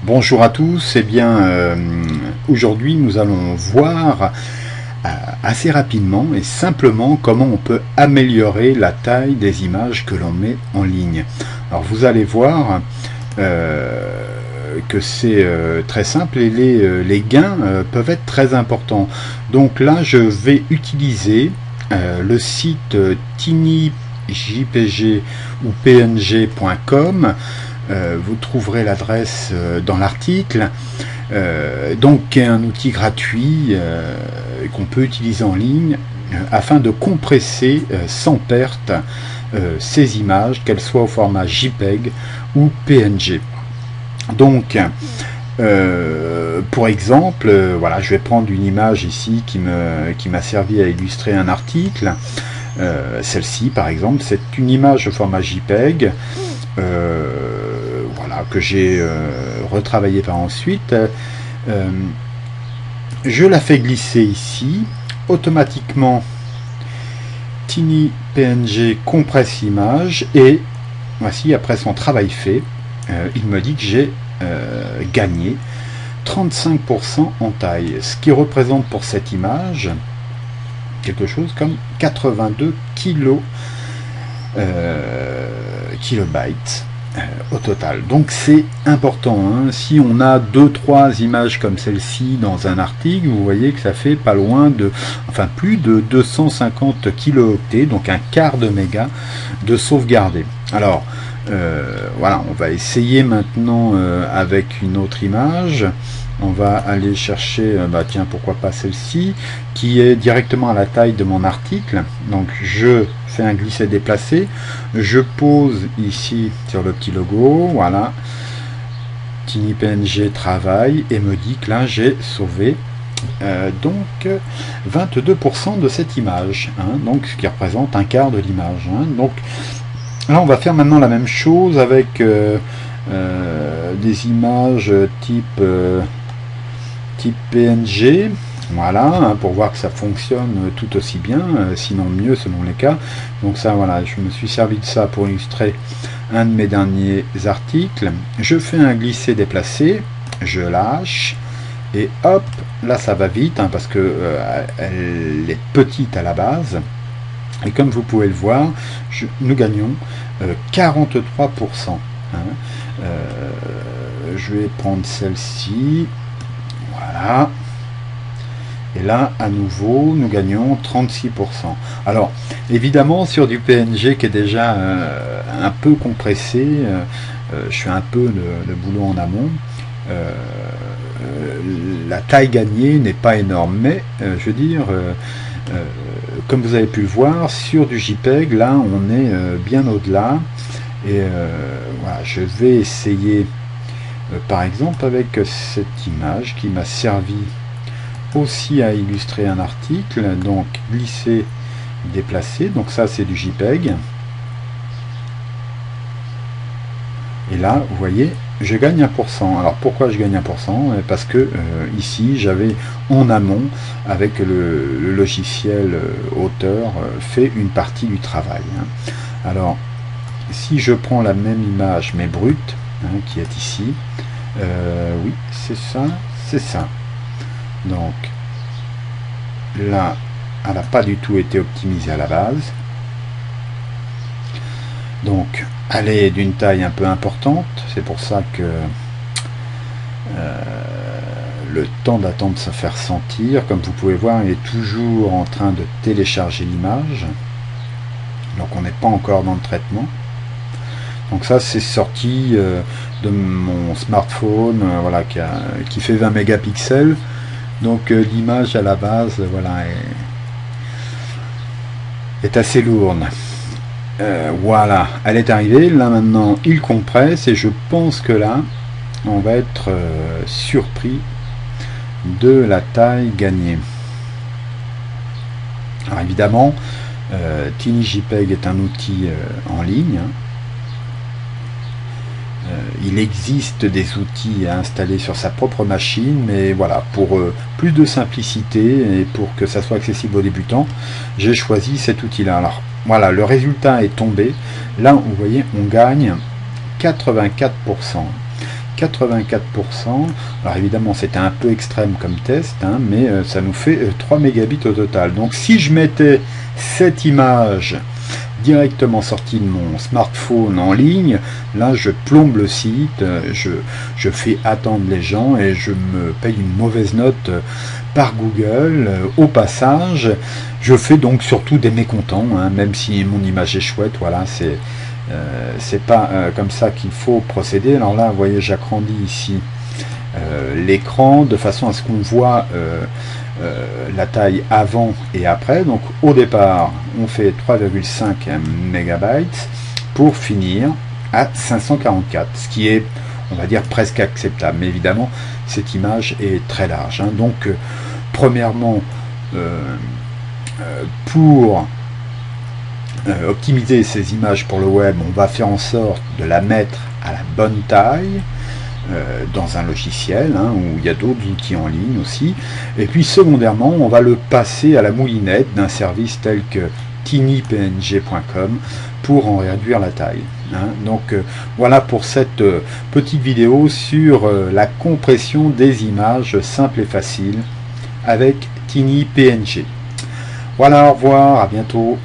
Bonjour à tous, aujourd'hui nous allons voir assez rapidement et simplement comment on peut améliorer la taille des images que l'on met en ligne. Alors vous allez voir que c'est très simple et les gains peuvent être très importants. Donc là je vais utiliser le site tinyjpg ou png.com. Vous trouverez l'adresse dans l'article, donc qui est un outil gratuit qu'on peut utiliser en ligne afin de compresser sans perte ces images, qu'elles soient au format JPEG ou PNG. Donc pour exemple, voilà, je vais prendre une image ici qui m'a servi à illustrer un article. Celle-ci par exemple, c'est une image au format JPEG voilà, que j'ai retravaillé par ensuite. Je la fais glisser ici, automatiquement TinyPNG compresse l'image et voici, après son travail fait, il me dit que j'ai gagné 35% en taille, ce qui représente pour cette image quelque chose comme 82 kilobytes au total. Donc c'est important, hein. Si on a 2-3 images comme celle-ci dans un article, vous voyez que ça fait pas loin de, enfin plus de 250 kilooctets, donc un quart de méga de sauvegarder. Alors voilà, on va essayer maintenant avec une autre image. On va aller chercher, tiens, pourquoi pas celle-ci, qui est directement à la taille de mon article. Donc je fais un glisser-déplacer, je pose ici sur le petit logo, voilà, TinyPNG travaille et me dit que là j'ai sauvé donc 22% de cette image, hein, donc ce qui représente un quart de l'image, hein. Donc là on va faire maintenant la même chose avec des images type PNG, voilà, hein, pour voir que ça fonctionne tout aussi bien, sinon mieux selon les cas. Donc ça, voilà, je me suis servi de ça pour illustrer un de mes derniers articles. Je fais un glisser-déplacer, je lâche, et hop, là ça va vite, hein, parce que elle est petite à la base. Et comme vous pouvez le voir, nous gagnons 43%. Hein. Je vais prendre celle-ci. Voilà. Et là, à nouveau, nous gagnons 36%. Alors, évidemment, sur du PNG qui est déjà un peu compressé, je fais un peu le boulot en amont. La taille gagnée n'est pas énorme, mais je veux dire, comme vous avez pu le voir, sur du JPEG, là, on est bien au-delà. Et voilà, je vais essayer par exemple avec cette image qui m'a servi aussi à illustrer un article, donc glisser, déplacer, donc ça c'est du JPEG, et là vous voyez je gagne 1%. Alors pourquoi je gagne 1%? Parce que ici j'avais en amont avec le logiciel auteur fait une partie du travail, hein. Alors si je prends la même image mais brute, hein, qui est ici, oui c'est ça, c'est ça. Donc là elle n'a pas du tout été optimisée à la base, donc elle est d'une taille un peu importante, c'est pour ça que le temps d'attente se fait ressentir. Comme vous pouvez voir, il est toujours en train de télécharger l'image, donc on n'est pas encore dans le traitement. Donc ça c'est sorti de mon smartphone, voilà, qui fait 20 mégapixels. Donc l'image à la base, voilà, est assez lourde. Voilà, elle est arrivée. Là maintenant il compresse et je pense que là on va être surpris de la taille gagnée. Alors évidemment, TinyJPEG est un outil en ligne, hein. Il existe des outils à installer sur sa propre machine, mais voilà, pour plus de simplicité et pour que ça soit accessible aux débutants, j'ai choisi cet outil là. Alors voilà, le résultat est tombé. Là vous voyez, on gagne 84%. 84%. Alors évidemment c'était un peu extrême comme test, hein, mais ça nous fait 3 mégabits au total. Donc si je mettais cette image directement sortie de mon smartphone en ligne, là je plombe le site, je fais attendre les gens et je me paye une mauvaise note par Google. Au passage, je fais donc surtout des mécontents, hein, même si mon image est chouette. Voilà, c'est pas comme ça qu'il faut procéder. Alors là, vous voyez, j'agrandis ici l'écran de façon à ce qu'on voit la taille avant et après. Donc au départ, on fait 3,5 MB pour finir à 544, ce qui est, on va dire, presque acceptable. Mais évidemment, cette image est très large, hein. Donc premièrement, pour optimiser ces images pour le web, on va faire en sorte de la mettre à la bonne taille dans un logiciel, hein, où il y a d'autres outils en ligne aussi. Et puis secondairement, on va le passer à la moulinette d'un service tel que tinypng.com pour en réduire la taille, hein. Donc voilà pour cette petite vidéo sur la compression des images simple et facile avec TinyPNG. Voilà, au revoir, à bientôt.